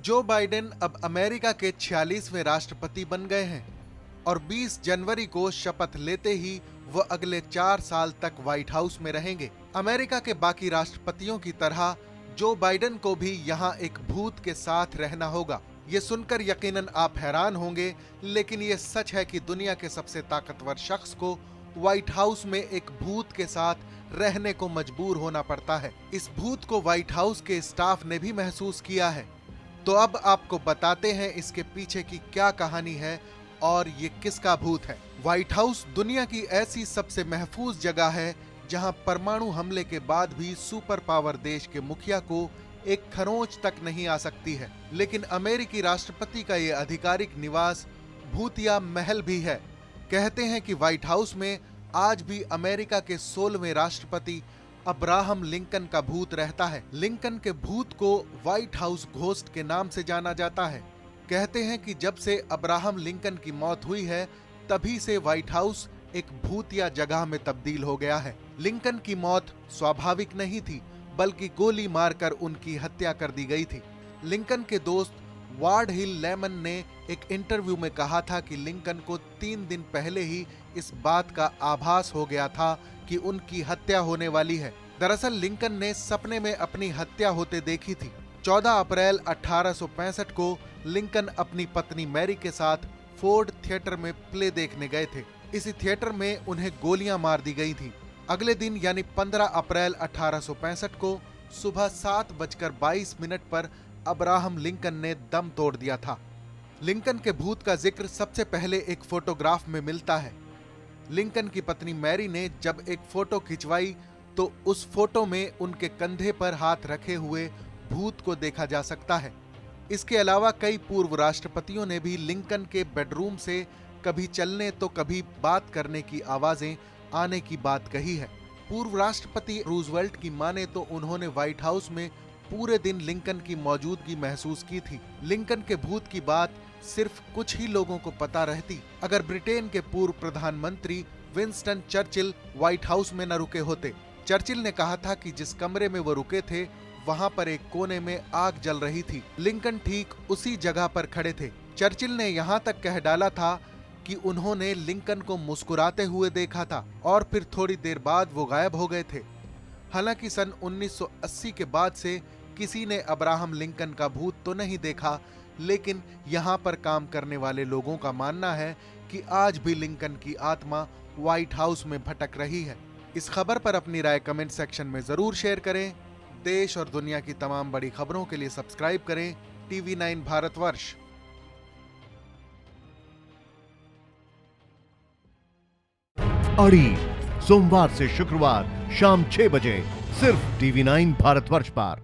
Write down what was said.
Joe Biden अब America के 46वें राष्ट्रपति बन गए हैं और 20 जनवरी को शपथ लेते ही वो अगले 4 साल तक व्हाइट हाउस में रहेंगे। अमेरिका के बाकी राष्ट्रपतियों की तरह जो बाइडेन को भी यहाँ एक भूत के साथ रहना होगा। ये सुनकर यकीनन आप हैरान होंगे, लेकिन ये सच है कि दुनिया के सबसे ताकतवर शख्स को व्हाइट हाउस में एक भूत के साथ रहने को मजबूर होना पड़ता है। इस भूत को व्हाइट हाउस के स्टाफ ने भी महसूस किया है। तो अब आपको बताते हैं इसके पीछे की क्या कहानी है और ये किसका भूत है। व्हाइट हाउस दुनिया की ऐसी सबसे महफूज जगह है जहां परमाणु हमले के बाद भी सुपर पावर देश के मुखिया को एक खरोंच तक नहीं आ सकती है। लेकिन अमेरिकी राष्ट्रपति का ये आधिकारिक निवास भूतिया महल भी है। कहते हैं कि व्हाइट हाउस में आज भी अमेरिका के 16वें राष्ट्रपति अब्राहम लिंकन का भूत रहता है। लिंकन के भूत को व्हाइट हाउस घोस्ट के नाम से जाना जाता है। कहते हैं कि जब से अब्राहम लिंकन की मौत हुई है, तभी से व्हाइट हाउस एक भूतिया जगह में तब्दील हो गया है। लिंकन की मौत स्वाभाविक नहीं थी, बल्कि गोली मारकर उनकी हत्या कर दी गई थी। लिंकन के दोस्त वार्ड हिल लेमन ने एक इंटरव्यू में कहा था कि लिंकन को 3 दिन पहले ही इस बात का आभास हो गया था कि उनकी हत्या होने वाली है। दरअसल लिंकन ने सपने में अपनी हत्या होते देखी थी। 14 अप्रैल 1865 को लिंकन अपनी पत्नी मैरी के साथ फोर्ड थिएटर में प्ले देखने गए थे। इसी थिएटर में उन्हें गोलियां मार दी गई थी। अगले दिन यानी 15 अप्रैल 1865 को सुबह 7:22 पर अब्राहम लिंकन ने दम तोड़ दिया था। लिंकन के भूत का जिक्र सबसे पहले एक फोटोग्राफ में मिलता है। लिंकन की पत्नी मैरी ने जब एक फोटो खिंचवाई तो उस फोटो में उनके कंधे पर हाथ रखे हुए भूत को देखा जा सकता है। इसके अलावा कई पूर्व राष्ट्रपतियों ने भी लिंकन के बेडरूम से कभी चलने तो कभी बात करने की आवाजें आने की बात कही है। पूर्व राष्ट्रपति रूजवेल्ट की माने तो उन्होंने व्हाइट हाउस में पूरे दिन लिंकन की मौजूदगी महसूस की थी। लिंकन के भूत की बात सिर्फ कुछ ही लोगों को पता रहती अगर ब्रिटेन के पूर्व प्रधानमंत्री विंस्टन चर्चिल व्हाइट हाउस में न रुके होते। चर्चिल ने कहा था कि जिस कमरे में वो रुके थे वहां पर एक कोने में आग जल रही थी। लिंकन ठीक उसी जगह पर खड़े थे। चर्चिल ने यहाँ तक कह डाला था कि उन्होंने लिंकन को मुस्कुराते हुए देखा था और फिर थोड़ी देर बाद वो गायब हो गए थे। हालांकि सन 1980 के बाद से किसी ने अब्राहम लिंकन का भूत तो नहीं देखा, लेकिन यहाँ पर काम करने वाले लोगों का मानना है कि आज भी लिंकन की आत्मा व्हाइट हाउस में भटक रही है। इस खबर पर अपनी राय कमेंट सेक्शन में जरूर शेयर करें। देश और दुनिया की तमाम बड़ी खबरों के लिए सब्सक्राइब करें TV9 भारतवर्ष। अड़ी सोमवार से शुक्रवार शाम 6 बजे सिर्फ TV9 भारतवर्ष पर।